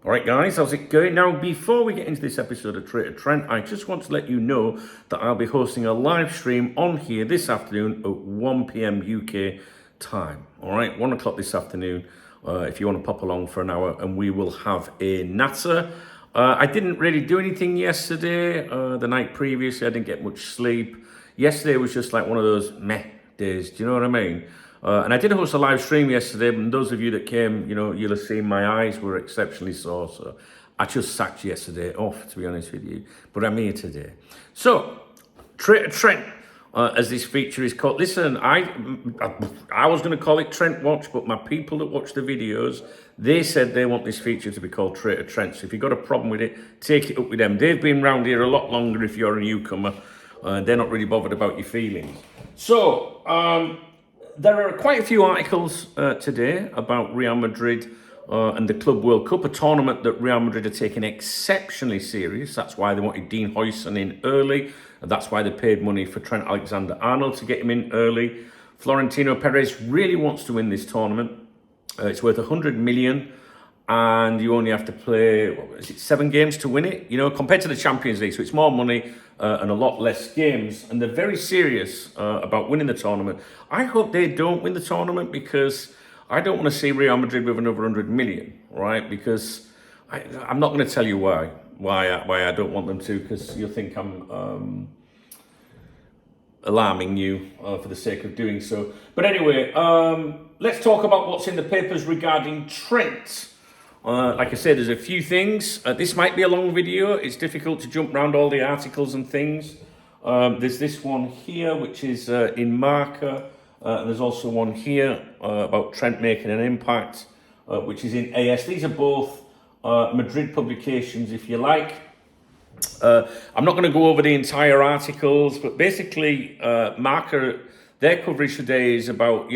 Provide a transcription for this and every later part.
All right, guys, how's it going? Now, before we get into this episode of Traitor Trent, I just want to let you know that I'll be hosting a live stream on here this afternoon at 1 p.m. UK time. All right, 1 o'clock this afternoon, if you want to pop along for an hour, and we will have a natter. I didn't really do anything yesterday. The night previously, I didn't get much sleep. Yesterday was just like one of those meh days. Do you know what I mean? And I did host a live stream yesterday, and those of you that came, you'll have seen my eyes were exceptionally sore, so I just sacked yesterday off, to be honest with you, but I'm here today. So, Traitor Trent, as this feature is called. Listen, I was going to call it Trent Watch, but my people that watch the videos, they said they want this feature to be called Traitor Trent, so if you've got a problem with it, take it up with them. They've been around here a lot longer if you're a newcomer, they're not really bothered about your feelings. So, there are quite a few articles today about Real Madrid and the Club World Cup, a tournament that Real Madrid are taking exceptionally serious. That's why they wanted Dean Huijsen in early. That's why they paid money for Trent Alexander-Arnold to get him in early. Florentino Perez really wants to win this tournament. It's worth 100 million. And you only have to play, 7 games to win it? Compared to the Champions League. So it's more money and a lot less games. And they're very serious about winning the tournament. I hope they don't win the tournament because I don't want to see Real Madrid with another 100 million, right? Because I'm not going to tell you why I don't want them to, because you'll think I'm alarming you for the sake of doing so. But anyway, let's talk about what's in the papers regarding Trent. Like I said, there's a few things. This might be a long video. It's difficult to jump around all the articles and things. There's this one here, which is in Marca. And there's also one here about Trent making an impact, which is in AS. These are both Madrid publications, if you like. I'm not going to go over the entire articles, but basically, Marca, their coverage today is about,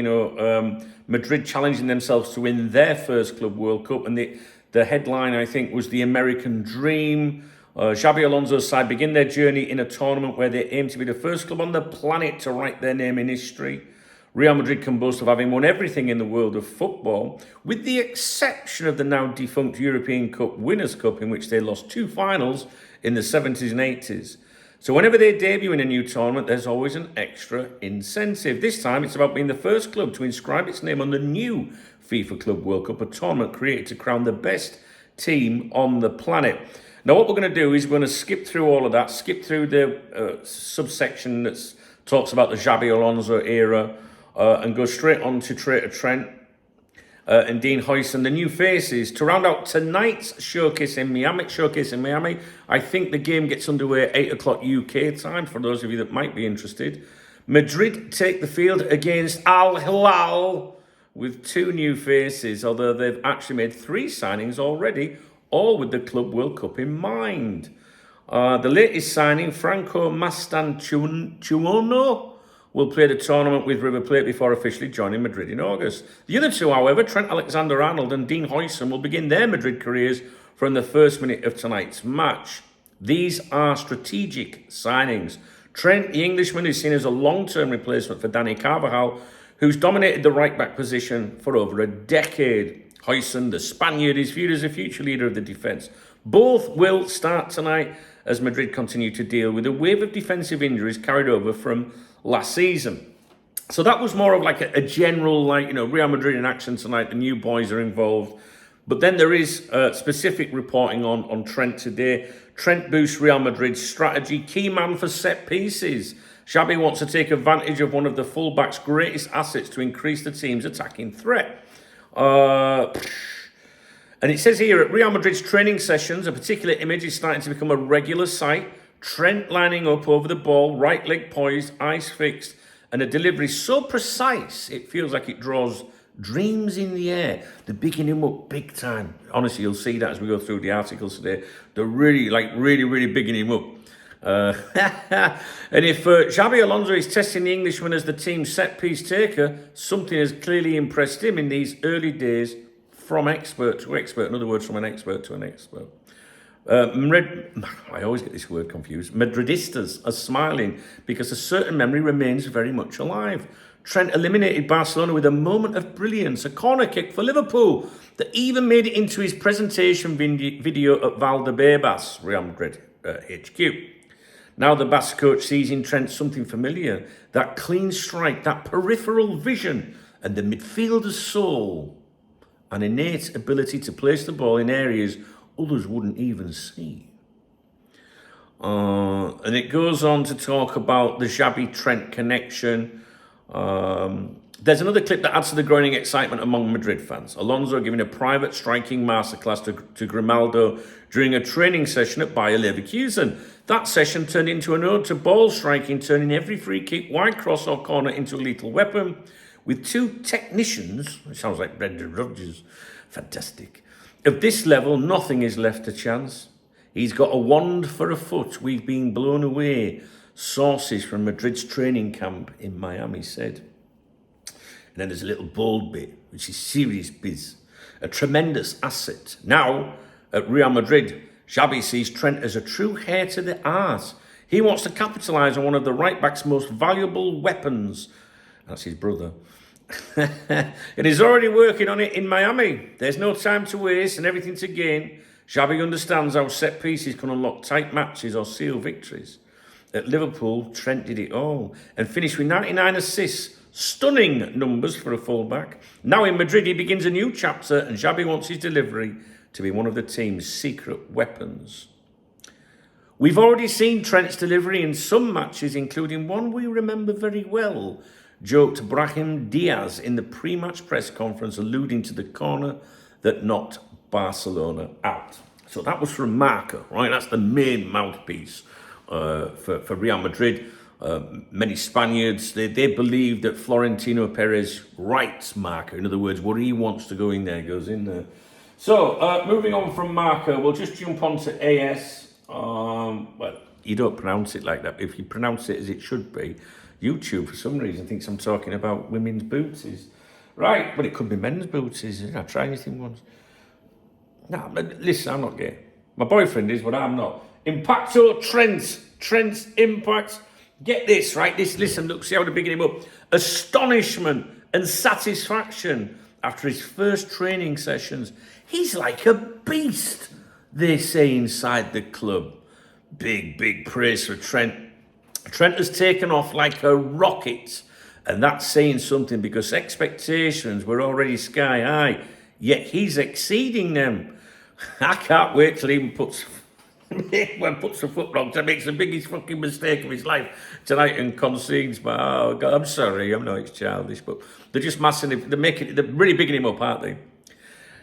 Madrid challenging themselves to win their first Club World Cup. And the headline, I think, was The American Dream. Xabi Alonso's side begin their journey in a tournament where they aim to be the first club on the planet to write their name in history. Real Madrid can boast of having won everything in the world of football, with the exception of the now defunct European Cup Winners' Cup, in which they lost 2 finals in the 70s and 80s. So whenever they debut in a new tournament, there's always an extra incentive. This time, it's about being the first club to inscribe its name on the new FIFA Club World Cup, a tournament created to crown the best team on the planet. Now, what we're going to do is we're going to skip through all of that, skip through the subsection that talks about the Xabi Alonso era, and go straight on to Traitor Trent and Dean Huijsen, the new faces, to round out tonight's showcase in Miami. I think the game gets underway at 8 o'clock UK time, for those of you that might be interested. Madrid take the field against Al Hilal with 2 new faces, although they've actually made 3 signings already, all with the Club World Cup in mind. The latest signing, Franco Mastantuono, will play the tournament with River Plate before officially joining Madrid in August. The other 2, however, Trent Alexander-Arnold and Dean Huijsen, will begin their Madrid careers from the first minute of tonight's match. These are strategic signings. Trent, the Englishman, is seen as a long-term replacement for Dani Carvajal, who's dominated the right-back position for over a decade. Huijsen, the Spaniard, is viewed as a future leader of the defence. Both will start tonight as Madrid continue to deal with a wave of defensive injuries carried over from last season. So that was more of like a general, Real Madrid in action tonight. The new boys are involved. But then there is specific reporting on Trent today. Trent boosts Real Madrid's strategy. Key man for set pieces. Xabi wants to take advantage of one of the fullback's greatest assets to increase the team's attacking threat. And it says here, at Real Madrid's training sessions, a particular image is starting to become a regular sight. Trent lining up over the ball, right leg poised, eyes fixed, and a delivery so precise, it feels like it draws dreams in the air. They're bigging him up big time. Honestly, you'll see that as we go through the articles today. They're really bigging him up. And if Xabi Alonso is testing the Englishman as the team's set-piece taker, something has clearly impressed him in these early days from expert to expert. In other words, from an expert to an expert. I always get this word confused. Madridistas are smiling because a certain memory remains very much alive. Trent eliminated Barcelona with a moment of brilliance, a corner kick for Liverpool that even made it into his presentation video at Valdebebas, Real Madrid HQ. Now the Basque coach sees in Trent something familiar, that clean strike, that peripheral vision, and the midfielder's soul, an innate ability to place the ball in areas others wouldn't even see. And it goes on to talk about the Xavi-Trent connection. There's another clip that adds to the growing excitement among Madrid fans. Alonso giving a private striking masterclass to Grimaldo during a training session at Bayer Leverkusen. That session turned into an ode to ball striking, turning every free kick, wide cross or corner into a lethal weapon. With two technicians, it sounds like Brendan Rodgers, fantastic. Of this level, nothing is left to chance. He's got a wand for a foot. We've been blown away. Sources from Madrid's training camp in Miami said. And then there's a little bold bit, which is serious biz. A tremendous asset. Now, at Real Madrid, Xavi sees Trent as a true heir to the art. He wants to capitalise on one of the right-back's most valuable weapons. That's his brother. And he's already working on it in Miami. There's no time to waste and everything to gain. Xavi understands how set pieces can unlock tight matches or seal victories. At Liverpool, Trent did it all and finished with 99 assists. Stunning numbers for a fullback. Now in Madrid, he begins a new chapter and Xavi wants his delivery to be one of the team's secret weapons. We've already seen Trent's delivery in some matches, including one we remember very well, joked Brahim Diaz in the pre-match press conference, alluding to the corner that knocked Barcelona out. So that was from Marca, right? That's the main mouthpiece for Real Madrid. Many Spaniards, they believe that Florentino Perez writes Marca. In other words, where he wants to go in there, goes in there. So, moving on from Marca, we'll just jump on to AS. Well, you don't pronounce it like that. If you pronounce it as it should be, YouTube, for some reason, thinks I'm talking about women's booties. Right, but it could be men's booties. I try anything once. No, listen, I'm not gay. My boyfriend is, but I'm not. Impacto Trent's impact. Get this, right? Listen, look, see how they're bigging him up. Astonishment and satisfaction after his first training sessions. He's like a beast, they say inside the club. Big praise for Trent. Trent has taken off like a rocket, and that's saying something because expectations were already sky high, yet he's exceeding them. I can't wait till he even puts a foot wrong, to makes the biggest fucking mistake of his life tonight and concedes. But oh God, I'm sorry, I know it's childish, but they're just massing him. They're really bigging him up, aren't they?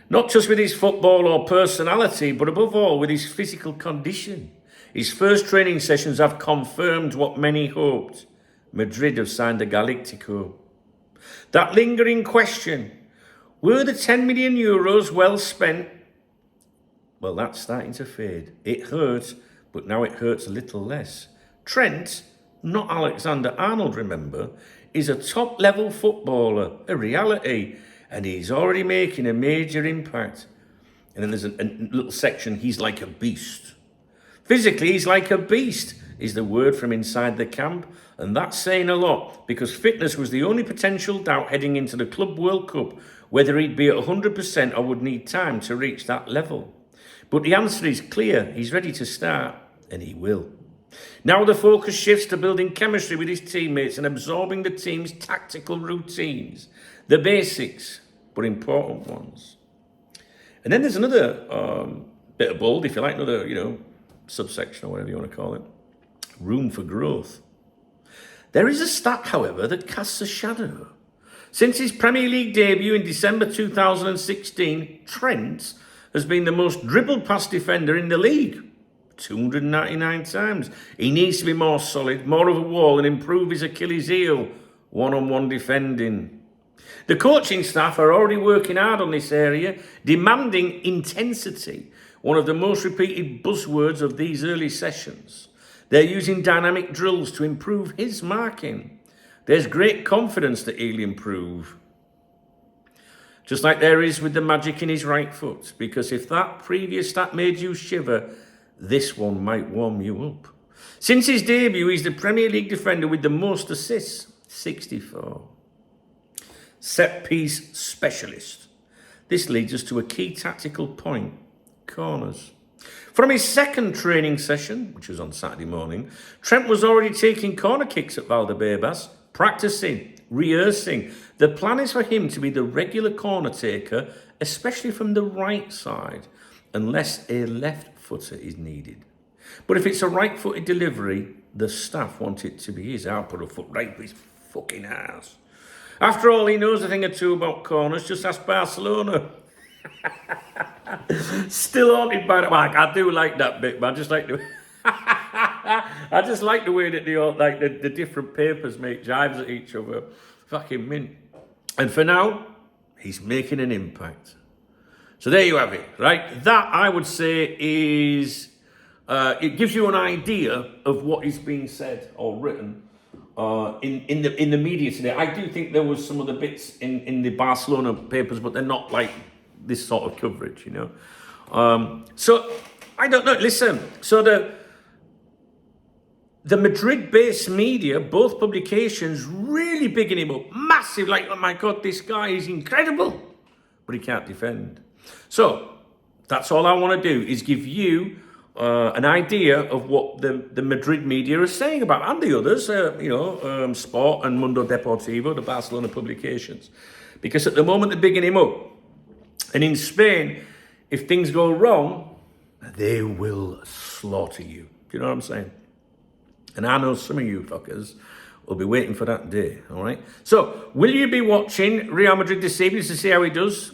Not just with his football or personality, but above all with his physical condition. His first training sessions have confirmed what many hoped. Madrid have signed a Galactico. That lingering question, were the 10 million euros well spent? Well, that's starting to fade. It hurts, but now it hurts a little less. Trent, not Alexander-Arnold, remember, is a top-level footballer, a reality, and he's already making a major impact. And then there's a little section, he's like a beast. Physically, he's like a beast, is the word from inside the camp, and that's saying a lot, because fitness was the only potential doubt heading into the Club World Cup, whether he'd be at 100% or would need time to reach that level. But the answer is clear, he's ready to start, and he will. Now the focus shifts to building chemistry with his teammates and absorbing the team's tactical routines, the basics, but important ones. And then there's another bit of bold, if you like, another, subsection or whatever you want to call it. Room for growth. There is a stat, however, that casts a shadow. Since his Premier League debut in December 2016, Trent has been the most dribbled past defender in the league. 299 times. He needs to be more solid, more of a wall, and improve his Achilles heel, one-on-one defending. The coaching staff are already working hard on this area, demanding intensity, one of the most repeated buzzwords of these early sessions. They're using dynamic drills to improve his marking. There's great confidence that he'll improve. Just like there is with the magic in his right foot, because if that previous stat made you shiver, this one might warm you up. Since his debut, he's the Premier League defender with the most assists, 64. set-piece specialist. This leads us to a key tactical point, corners. From his second training session, which was on Saturday morning, Trent was already taking corner kicks at Valdebebas, practicing, rehearsing. The plan is for him to be the regular corner taker, especially from the right side, unless a left footer is needed. But if it's a right-footed delivery, the staff want it to be his. I'll put a foot right with his fucking ass. After all, he knows a thing or two about corners. Just ask Barcelona. Still haunted by that. I do like that bit, but I just like the I just like the way that the different papers make jibes at each other. Fucking mint. And for now, he's making an impact. So there you have it, right? That, I would say, is it gives you an idea of what is being said or written in the media today. I do think there was some of the bits in the Barcelona papers, but they're not like this sort of coverage, you know. So I don't know. Listen, so the Madrid-based media, both publications, really bigging him up, massive. Like, oh my God, this guy is incredible, but he can't defend. So that's all I want to do, is give you an idea of what the Madrid media are saying about, and the others, Sport and Mundo Deportivo, the Barcelona publications. Because at the moment they're bigging him up. And in Spain, if things go wrong, they will slaughter you. Do you know what I'm saying? And I know some of you fuckers will be waiting for that day, all right? So, will you be watching Real Madrid this evening to see how he does?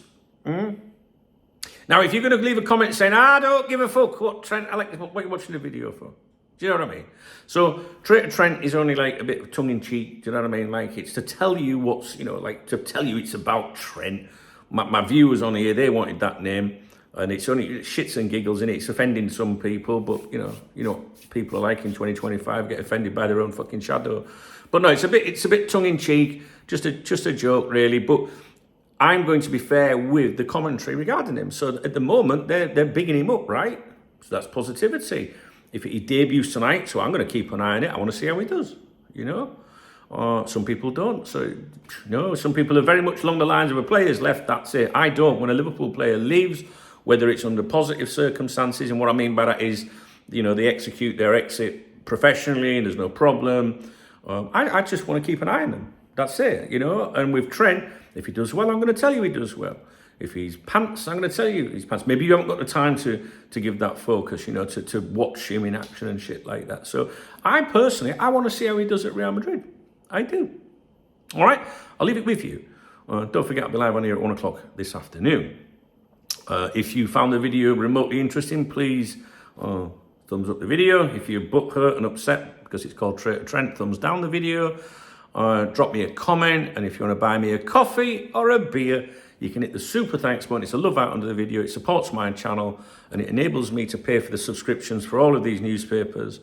Now, if you're going to leave a comment saying, I don't give a fuck what Trent, what you're watching the video for. Do you know what I mean? So, Traitor Trent is only like a bit of tongue-in-cheek, do you know what I mean? Like, it's to tell you what's, to tell you it's about Trent. My viewers on here, they wanted that name. And it's only shits and giggles in it. It's offending some people, but you know, people are like in 2025 get offended by their own fucking shadow. But no, it's a bit tongue-in-cheek, just a joke, really. But I'm going to be fair with the commentary regarding him. So at the moment, they're bigging him up, right? So that's positivity. If he debuts tonight, so I'm going to keep an eye on it. I want to see how he does, you know. Some people don't. So, some people are very much along the lines of a player's left, that's it. I don't. When a Liverpool player leaves, whether it's under positive circumstances, and what I mean by that is, they execute their exit professionally and there's no problem. I just want to keep an eye on them. That's it, And with Trent, if he does well, I'm going to tell you he does well. If he's pants, I'm going to tell you he's pants. Maybe you haven't got the time to give that focus, to watch him in action and shit like that. So I want to see how he does at Real Madrid. I do. All right, I'll leave it with you. Don't forget, I'll be live on here at 1 o'clock this afternoon. If you found the video remotely interesting, please thumbs up the video. If you're butthurt and upset because it's called Traitor Trent, thumbs down the video. Drop me a comment, and if you want to buy me a coffee or a beer, you can hit the super thanks button. It's a love out under the video. It supports my channel, and it enables me to pay for the subscriptions for all of these newspapers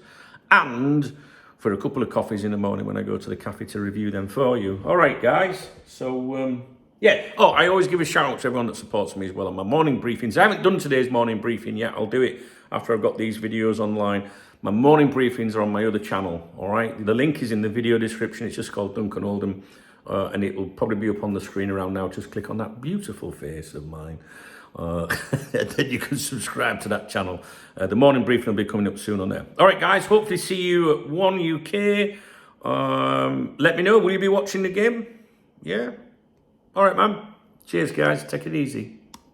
and for a couple of coffees in the morning when I go to the cafe to review them for you. All right, guys. So, yeah. Oh, I always give a shout out to everyone that supports me as well on my morning briefings. I haven't done today's morning briefing yet. I'll do it after I've got these videos online. My morning briefings are on my other channel, all right? The link is in the video description. It's just called Duncan Oldham, and it will probably be up on the screen around now. Just click on that beautiful face of mine. Then you can subscribe to that channel. The morning briefing will be coming up soon on there. All right, guys, hopefully see you at 1 UK. Let me know, will you be watching the game? Yeah? All right, man. Cheers, guys. Take it easy.